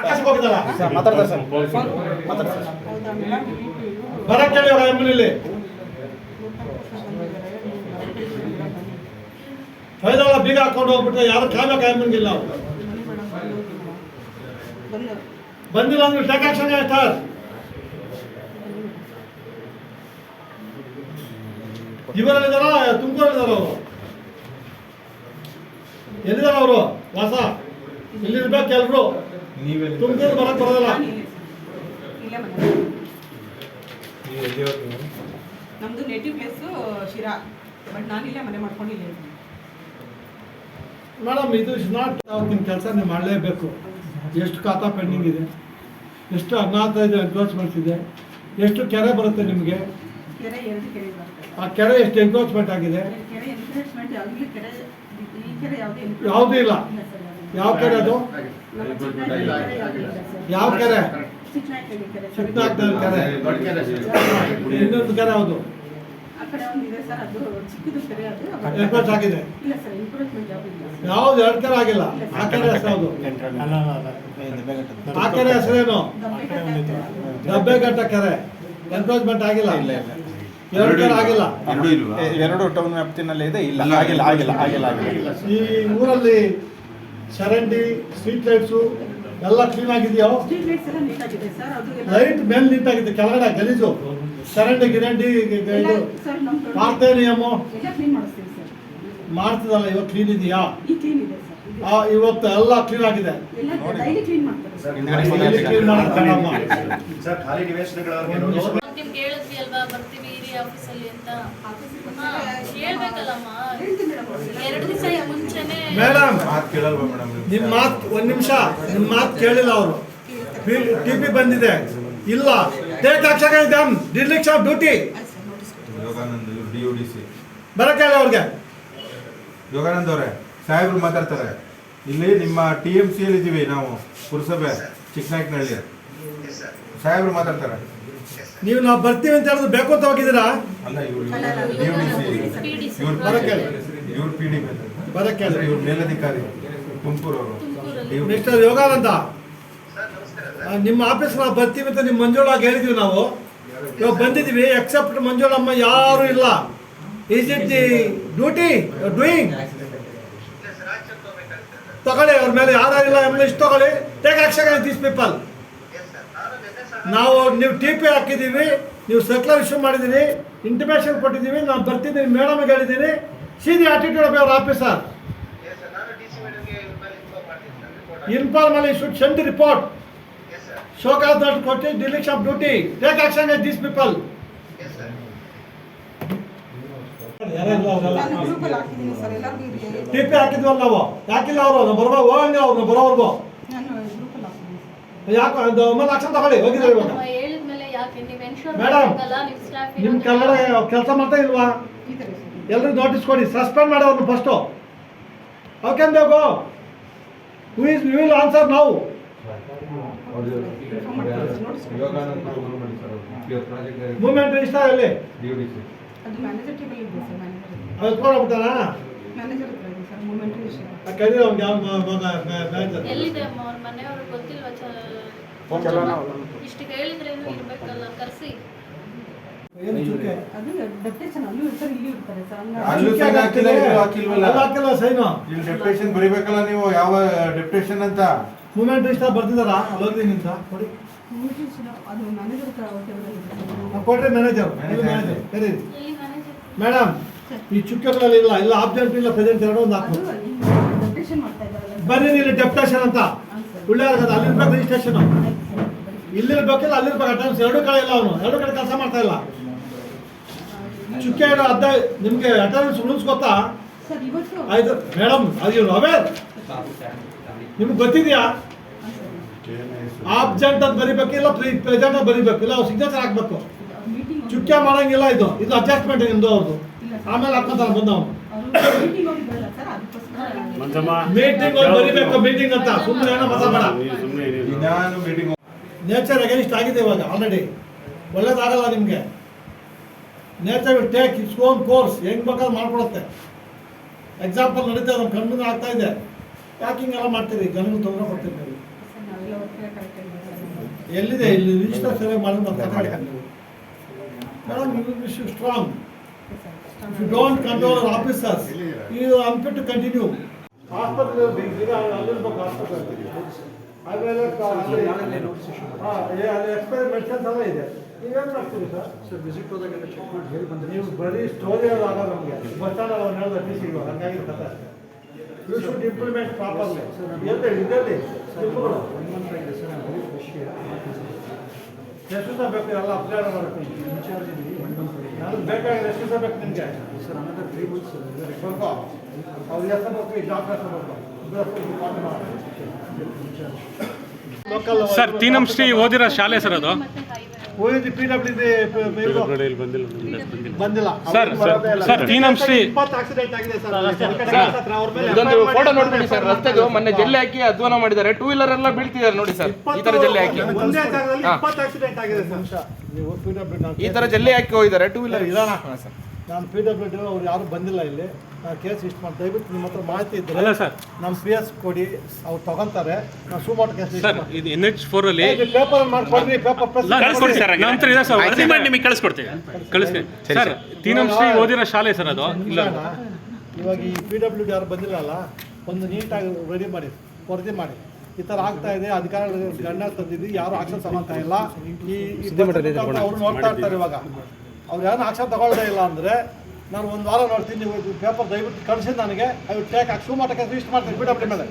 ಆಕಾಶಕ್ಕೆ ಹೋಗಿದ್ದಾರಾ ಮಾತಾಡ್ತಾರೆ ಸರ್ ಬರಕ್ಕೆ ಹೇಳಿ ಅವರ ಎಮ್ಮನಲ್ಲಿ ಫೈದಳ ಬೀಗ ಹಾಕೊಂಡು ಹೋಗ್ಬಿಟ್ರೆ ಯಾರು ಕಾಯ್ಬೇಕು ಎಮ್ಮನಿಗಿಲ್ಲ ನಾವು ಬಂದಿಲ್ಲ ಅಂದ್ರೆ ಟೇಕ್ ಆಕ್ಷನ್ ಸರ್ ಇವರಲ್ಲಿದ್ದಾರ ತುಮಕೂರಲ್ಲಿದ್ದಾರ ಅವರು ಎಲ್ಲಿದ್ದಾರೆ ಅವರು ವಾಸ ಇಲ್ಲಿರ್ಬೇಕು ಎಲ್ರು ತುಮಕೂರು ಬರಕ್ ಬರೋದಿಲ್ಲ ನಮ್ದು ನೇಟಿವ್ ಪ್ಲೇಸ್ ಶಿರಾ ಬಟ್ ನಾನಿಲ್ಲೇ ಮನೆ ಮಾಡ್ಕೊಂಡಿಲ್ಲ ಮೇಡಮ್ ಇದು ಇಸ್ ನಾಟ್ ಅವ್ರಿಗಿನ ಕೆಲಸ ನೀವು ಮಾಡಲೇಬೇಕು. ಎಷ್ಟು ಖಾತಾ ಪೆಂಡಿಂಗ್ ಇದೆ, ಎಷ್ಟು ಅನಾಥ ಇದೆ ಎನ್ಕ್ರೋಚ್ಮೆಂಟ್ಸ್ ಇದೆ, ಎಷ್ಟು ಕೆರೆ ಬರುತ್ತೆ ನಿಮಗೆ, ಕೆರೆ 2 ಕೆರೆ ಬರುತ್ತೆ. ಆ ಕೆರೆ ಎಷ್ಟು ಎನ್ಕ್ರೋಚ್ಮೆಂಟ್ ಆಗಿದೆ? ಕೆರೆ ಎನ್ಕ್ರೋಚ್ಮೆಂಟ್ ಯಾವಾಗಲೂ ಕೆರೆ ಈ ಕೆರೆ ಯಾವುದೂ ಇಲ್ಲ. ಯಾವ ಕೆರೆ ಅದು? ಯಾವ ಕೆರೆ? ಚಿಕ್ಕನಾಗ್ತದೆ ಕೆರೆ. ಇನ್ನೊಂದು ಕೆರೆ ಯಾವುದು? ಆ ಕಡೆ ಒಂದು ಇದೆ ಸರ್, ಅದು ಚಿಕ್ಕದು ಕೆರೆ. ಅದು ಎನ್ಕ್ರೋಚ್ ಆಗಿದೆ? ಇಲ್ಲ ಸರ್, ಎನ್ಕ್ರೋಚ್ಮೆಂಟ್ ಯಾವುದು ಯಾವ್ದು? 2 ಕೆರೆ ಆಗಿಲ್ಲ. ಆ ಕೆರೆ ಹೆಸರು ಯಾವುದು? ಆ ಕೆರೆ ಹೆಸರೇನು? ದಬ್ಬೆಘಟ್ಟ ಕೆರೆ. ಎನ್ಕ್ರೋಚ್ಮೆಂಟ್ ಆಗಿಲ್ಲ. 2 ಕೆರೆ ಆಗಿಲ್ಲ. 2 ಟೌನ್ ವ್ಯಾಪ್ತಿನಲ್ಲಿ ಇದೆ. ಇಲ್ಲ ಆಗಿಲ್ಲ. ಈ ಊರಲ್ಲಿ ಚರಂಡಿ, ಸ್ಟ್ರೀಟ್ ಲೈಟ್ಸು ಎಲ್ಲ ಕ್ಲೀನ್ ಆಗಿದೆಯೋ? ಸ್ಟ್ರೀಟ್ ಲೈಟ್ಸ್ ಎಲ್ಲ ನೀಟ್ ಆಗಿದೆ ಸರ್. ಅದು ಲೈಟ್ ಮೇಲೆ ನೀಟ್ ಆಗಿದೆ, ಕೆಳಗಡೆ ಗಲೀಜು ಚರಂಡಿ ಗಿರಂಡಿ ಇದು ಮಾಡ್ತೇ ನಿಯಮ ಎಲ್ಲ ಕ್ಲೀನ್ ಮಾಡಿಸ್ತೀವಿ ಸರ್. ಮಾಡ್ತದಲ್ಲ. ಇವಾಗ ಕ್ಲೀನ್ ಇದೆಯಾ? ಈ ಕ್ಲೀನ್ ಇದೆ ಸರ್. ಇವತ್ತು ಎಲ್ಲ ಕ್ಲೀನ್ ಆಗಿದೆ. ಎಲ್ಲ ಡೈಲಿ ಕ್ಲೀನ್ ಮಾಡ್ತಾರೆ ಸರ್. ಕ್ಲೀನ್ ಮಾಡ್ತಾರಮ್ಮ. ನಿಮ್ಗೆ ಹೇಳಿದ್ವಿ ಅಲ್ವಾ ಬರ್ತೀವಿ ಇರಿ ಆಫೀಸಲ್ಲಿ ಅಂತ. ಹೇಳ್ಬೇಕಲ್ಲಮ್ಮ, 2 ದಿವಸ ಮುಂಚೆನೆ. ಮೇಡಮ್ ನಿಮ್ಮ ಮಾತು ಒಂದು ನಿಮಿಷ, ನಿಮ್ಮ ಮಾತು ಕೇಳಿಲ್ಲ ಅವರು. ಟಿಪಿ ಬಂದಿದೆ ಇಲ್ಲ, take action then dereliction of duty. ಬರಕ್ಕೆ ಹೇಳಿ ಅವ್ರಿಗೆ. ಯೋಗಾನಂದ್ ಅವರೇ, ಸಾಹೇಬ್ರು ಮಾತಾಡ್ತಾರೆ. ಇಲ್ಲಿ ನಿಮ್ಮ TMC ಅಲ್ಲಿ ಇದ್ದೀವಿ ನಾವು, ಪುರಸಭೆ ಚಿಕ್ಕನಾಯಕನಹಳ್ಳಿ. ಸಾಹೇಬ್ರು ಮಾತಾಡ್ತಾರೆ. ನೀವು ನಾವು ಬರ್ತೀವಿ ಅಂತ ಹೇಳಿದ್ರು ಬೇಕು ಅಂತ ಹೋಗಿದ್ದೀರಾ? ಅಲ್ಲ, ಇವ್ರು DODC, ಇವ್ರು ಬರಕ್ಕೆ ಇವ್ರು PD, ಬರಕ್ಕೆ ಇವ್ರು ಮೇಲಧಿಕಾರಿ ತುಮಕೂರು ಅವರು. ಮಿಸ್ಟರ್ ಯೋಗಾನಂದ, ನಿಮ್ಮ ಆಫೀಸ್ ನಾವು ಬರ್ತೀವಿ ಅಂತ ನಿಮ್ಮ ಮಂಜುಳಾಗಿ ಹೇಳಿದ್ವಿ ನಾವು. ಇವಾಗ ಬಂದಿದ್ದೀವಿ, ಎಕ್ಸೆಪ್ಟ್ ಮಂಜುಳಮ್ಮ ಯಾರು ಇಲ್ಲ. Is it the duty doing? ತಗೊಳ್ಳಿ, ಅವ್ರ ಮೇಲೆ ಯಾರಿಲ್ಲ ಎಂಬ ಇಷ್ಟು ತಗೊಳ್ಳಿ. Take action this people. ನಾವು ನೀವು TP ಹಾಕಿದ್ದೀವಿ, ನೀವು ಸರ್ಕ್ಯುಲರ್ ಇಶ್ಯೂ ಮಾಡಿದ್ದೀರಿ, ಇಂಟಿಮೇಷನ್ ಕೊಟ್ಟಿದ್ದೀವಿ, ನಾನು ಬರ್ತಿದ್ದೀನಿ ಮೇಡಮ್ಗೆ ಹೇಳಿದ್ದೀನಿ. See the attitude of your officer. Inform ಅಲ್ಲಿ should send the report. Show cause notice ಕೊಟ್ಟು dereliction of duty. Take action against these people. ಗ್ರೂಪಲ್ಲಿ ಹಾಕಿದ್ದೀನಿ ಸರ್. ಎಲ್ಲರಿಗೂ TP ಹಾಕಿದ್ವಲ್ಲ ನಾವು, ಯಾಕಿಲ್ಲ ಅವರು ಬರುವ ಹೋಗಂಗೆ ಅವ್ರನ್ನ ಬರೋವರೆಗೂ ನಾನು ಗ್ರೂಪಲ್ಲಿ ಹಾಕಿದ್ದೀನಿ. ಯಾಕೆ ಅದು ಆಮೇಲೆ ಆಕ್ಷನ್ ತಗೊಳ್ಳಿ. ಹೋಗಿದ್ದಾರೆ ಇವಾಗ ಹೇಳಿದ್ಮೇಲೆ ಯಾಕೆ ನೀವು ಎನ್ಶೂರ್ ಮೇಡಮ್, ಮಾಡಬೇಕಲ್ಲ ನಿಮ್ಮ ಸ್ಟಾಫ್. ನಿಮ್ಮ ಕೆಳಗಡೆ ಕೆಲಸ ಮಾಡ್ತಾ ಇಲ್ವಾ? ಈ ಥರ ಸರ್. ಎಲ್ಲರಿಗೂ ನೋಟಿಸ್ ಕೊಡಿ, ಸಸ್ಪೆಂಡ್ ಮಾಡೋರು first. How can they go? Who is we will answer now. Movement register ಅಲ್ಲಿ ಅದು ಮ್ಯಾನೇಜರ್ ಟೇಬಲ್ ಇದೆ ಸರ್. ಮ್ಯಾನೇಜರ್ ಅದು ಎತ್ಕೊಂಡೋಗ್ಬಿಟ್ಟಾನ? ಮ್ಯಾನೇಜರ್ ಹತ್ರ ಇದೆ ಸರ್. ಮೂಮೆಂಟ್ ವಿಷಯ ಕರೀರಿ ಅವ್ನಿಗೆ. ಯಾವ ಮ್ಯಾನೇಜರ್ ಎಲ್ಲಿದೆ ಅಮ್ಮ ಅವ್ರ ಮನೆಯವ್ರಿಗೆ ಗೊತ್ತಿಲ್ವಾ? ಇಷ್ಟಿಗೆ ಹೇಳಿದ್ರೇನು ಇರ್ಬೇಕಲ್ಲ, ಕರ್ಸಿ. ಏನು ಚುಕ್ಕೆ? ಅದು ಡೆಪ್ಟೇಷನ್ ಅಲ್ಲೂ ಇರ್ತಾರೆ, ಇಲ್ಲಿ ಇರ್ತಾರೆ ಸರ್. ಅಲ್ಲೂ ಸೈನ್ ಹಾಕಿಲ್ಲ, ಇಲ್ಲೂ ಹಾಕಿಲ್ವಲ್ಲ. ಅಲ್ಲಿ ಹಾಕಿಲ್ಲ ಸೈನು. ಇಲ್ಲಿ ಡೆಪ್ಟೇಷನ್ ಬರಿಬೇಕಲ್ಲ ನೀವು, ಯಾವ ಡೆಪ್ಟೇಷನ್ ಅಂತ. ಮೂವ್ಮೆಂಟ್ ರಿಜಿಸ್ಟರ್ ಬರ್ತಿದಾರಾ? ಅಲ್ಲಿ ಹೋಗಿ ನಿಂತ ಕೊಡಿ. ಅದು ಮ್ಯಾನೇಜರ್ ಹತ್ರ ಟೇಬಲ್ ಇದೆ. ಕೊಡ್ರಿ ಮ್ಯಾನೇಜರ್. ಮ್ಯಾನೇಜರ್ ಕರೀರಿ. ಎಲ್ಲಿ ಮ್ಯಾನೇಜರ್? ಮೇಡಮ್, ಈ ಚುಕ್ಕೆಗಳಲ್ಲಿ ಇಲ್ಲ, ಇಲ್ಲ ಆಬ್ಜೆಕ್ಟ್ ಇಲ್ಲ, ಪ್ರೆಸೆಂಟ್ ಎರಡು ಒಂದು ಹಾಕು. ಡೆಪ್ಟೇಷನ್ ಮಾಡ್ತಾ ಇದ್ದಾರಲ್ಲ. ಬರೀ ಇಲ್ಲಿ ಡೆಪ್ಟೇಷನ್ ಅಂತ ಒಳ್ಳೆ ಆಗದ. ಅಲ್ಲಿರ್ಬೇಕು ರಿಜಿಸ್ಟ್ರೇಷನ್, ಇಲ್ಲಿರ್ಬೇಕಿಲ್ಲ ಅಲ್ಲಿರ್ಬೇಕು. ಅಟೆಂಡೆನ್ಸ್ 2 ಕಡೆ ಇಲ್ಲ, ಅವನು 2 ಕಡೆ ಕೆಲಸ ಮಾಡ್ತಾ ಇಲ್ಲ. ಚುಕ್ಕೆ ಇಡೋ ಅರ್ಧ ನಿಮಗೆ ಅಟೆಂಡೆನ್ಸ್ ರೂಲ್ಸ್ ಗೊತ್ತಾ? ಸರ್ ಇವತ್ತು ಆಯ್ತು ಮೇಡಮ್, ಅದು ಅವೇರ್ ನಿಮ್ಗೆ ಗೊತ್ತಿದೆಯಾ? ಆಬ್ಜೆಕ್ಟ್ ಅಂತ ಬರಿಬೇಕಿಲ್ಲ, ಪ್ರೆಸೆಂಟ್ ಅಂತ ಬರಿಬೇಕಿಲ್ಲ, ಅವ್ರು ಸಿಗ್ನೇಚರ್ ಹಾಕ್ಬೇಕು. ಮೀಟಿಂಗ್ ಚುಕ್ಕೆ ಮಾಡಂಗಿಲ್ಲ. ಇದು ಅಡ್ಜಸ್ಟ್ಮೆಂಟ್ ನಿಮ್ದು ಅವ್ರದ್ದು. ಆಮೇಲೆ ಹಾಕ್ಕೊಂತಾರೆ ಬಂದವನು. ಮೀಟಿಂಗ್ ಹೋಗಿದ್ರಲ್ಲ ಸರ್, ಅದಕ್ಕೋಸ್ಕರ ಮೀಟಿಂಗ್ ಬರಿಬೇಕು. ಮೀಟಿಂಗ್ ಅಂತ ಸುಮ್ಮನೆ ಏನೋ ಮಾತಾಡ. ನಾನು ಮೀಟಿಂಗ್ ನೇಚರ್ ಅಗೇನ್ಸ್ಟ್ ಆಗಿದೆ ಇವಾಗ ಆಲ್ರೆಡಿ. ಒಳ್ಳೇದಾಗಲ್ಲ ನಿಮಗೆ. Nature will take its own course. ಹೆಂಗ್ ಬೇಕಾದ್ರೂ ಮಾಡ್ಕೊಡುತ್ತೆ. ಎಕ್ಸಾಂಪಲ್ ನಡೀತಾ ನಮ್ಮ ಕಣ್ಣು ಆಗ್ತಾ ಇದೆ. ಯಾಕೆ ಹಿಂಗೆಲ್ಲ ಮಾಡ್ತೀರಿ? ಜನಗಳು ತೊಂದರೆ ಕೊಡ್ತೀರಿ ನೀವು. ಎಲ್ಲ ಒಟ್ಟಿಗೆ ಕರೆಕ್ಟ್ ಎಲ್ಲಿದೆ ಇಲ್ಲಿ ರಿಜಿಸ್ಟರ್ ಸರಿ ಮಾಡಿ madam you strong. If you don't control our officers, you are unfit to continue. Hospital ಅಲ್ಲಿರ್ಬೇಕು ಹಾಸ್ಪಿಟಲ್. ಆಮೇಲೆ ಎಕ್ಸ್ಪೆರಿಮೆಂಟ್ಸ್ ಎಲ್ಲ ಇದೆ. ನೀವೇನು ಮಾಡ್ತೀರಿ ಸರ್ ವಿಸಿಟ್ ಹೋದಾಗ ಚೆಕ್ ಮಾಡಿ ಹೇಳಿ ಬಂದರೆ ನೀವು ಬರೀ ಸ್ಟೋರಿ ಆಗೋದು ನಮಗೆ ಬಸ್ ಸ್ಟ್ಯಾಂಡ್ ಅವ್ರು ಹೇಳಿದ ಟಿ ಸಿಗಳು ಹಂಗಾಗಿ ಕಥೆ ಅಷ್ಟೇ. You should implement properly. ಇದರಲ್ಲಿ ಎಷ್ಟು ದಿವಸ ಬೇಕು ಎಲ್ಲ ಅಪ್ಲೈ ಮಾಡ್ತೀನಿ ನನಗೆ ಬೇಕಾಗಿದೆ. ಎಷ್ಟು ದಿವಸ ಬೇಕು ನಿಮಗೆ ಸರ್? ಅನ್ನೋದು 3 months ಬರ್ಕೋ. ಅವ್ರು ಎಷ್ಟು ಬೇಕು ಈ ಡಾಕ್ಟರ್ ಎಷ್ಟು ಬೇಕು ಸರ್ ತೀನಂಶ್ರೀ ಓದಿರೋ ಶಾಲೆ ಸರ್ ಅದು. ಮತ್ತೆ highway. ಓದಿ ಬಂದಿಲ್ಲ ಸರ್ ತೀನಂಶ್ರೀ 20 ಆಕ್ಸಿಡೆಂಟ್ ಆಗಿದೆ ಸರ್. ಇದೊಂದು ಫೋಟೋ ನೋಡ್ಬಿಡಿ ಸರ್. ರಸ್ತೆದು ಮೊನ್ನೆ ಜಲ್ಲಿ ಹಾಕಿ ಅಧ್ವಾನ ಮಾಡಿದ್ದಾರೆ. 2 ವೀಲರ್ ಎಲ್ಲ ಬೀಳ್ತಿದ್ದಾರೆ ನೋಡಿ ಸರ್. ಈ ತರ ಜಲ್ಲಿ ಹಾಕಿ ಒಂದೇ ಜಾಗದಲ್ಲಿ 20 ಆಕ್ಸಿಡೆಂಟ್ ಆಗಿದೆ ಸರ್. ನೀವು PWD ಈ ತರ ಜಲ್ಲಿ ಹಾಕಿ ಹೋಗಿದ್ದಾರೆ 2 ವೀಲರ್. ಇರೋಣ ನಾನು PWD ಅವ್ರು ಯಾರು ಬಂದಿಲ್ಲ ಇಲ್ಲಿ. ನಾನು ಕೇಸ್ ಇಷ್ಟು ಮಾಡಿ ದಯವಿಟ್ಟು ನಿಮ್ಮ ಹತ್ರ ಮಾಹಿತಿ ಇದ್ದರೆ ಅಲ್ಲ ಸರ್, ನಮ್ಮ PS ಕೊಡಿ, ಅವ್ರು ತಗೊಂತಾರೆ. ನಾನು ಸುಮಾರು ಕೇಸ್ ಸರ್ ಇದು NH4 ಅಲ್ಲಿ ಪೇಪರ್ ಮಾಡ್ಕೊಡ್ರಿ. ಪೇಪರ್ ಪ್ರೆಸ್ ಕಳಿಸ್ಕೊಡಿ ಸರ್. ನಮ್ಮ ಹತ್ರ ಇದೆ ಸರ್, ವರದಿ ಮಾಡಿ ನಿಮಗೆ ಕಳಿಸ್ಕೊಡ್ತೀವಿ. ಕಳಿಸ್ತೀನಿ ಸರ್. ತೀನಂಶ್ರೀ ಓದಿರೋ ಶಾಲೆ ಸರ್ ಅದು. ಇಲ್ಲ ಇವಾಗ ಈ PWD ಯಾರು ಬಂದಿಲ್ಲ ಅಲ್ಲ, ಒಂದು ನೀಟಾಗಿ ರೆಡಿ ಮಾಡಿ, ವರದಿ ಮಾಡಿ. ಈ ಥರ ಆಗ್ತಾ ಇದೆ, ಅಧಿಕಾರ ಗಂಡ ತಂದಿದ್ದು ಯಾರು ಆಕ್ಷನ್ ತಗೊಳ್ತಾ ಇಲ್ಲ. ಅವ್ರು ನೋಡ್ತಾ ಇರ್ತಾರೆ. ಇವಾಗ ಅವ್ರು ಯಾರು ಆಕ್ಷನ್ ತಗೊಳ್ಳದೇ ಇಲ್ಲ ಅಂದರೆ ನಾನು 1 ವಾರ ನೋಡ್ತೀನಿ. ನೀವು ಪೇಪರ್ ದಯವಿಟ್ಟು ಕಳಿಸಿ ನನಗೆ. ಐ ವಿಲ್ ಟೇಕ್ ಅಕ್ಷು ಮಟ್ಟಕ್ಕೆ ರಿಜಿಸ್ಟರ್ ಮಾಡ್ತೀನಿ PWD ಮೇಲೆ.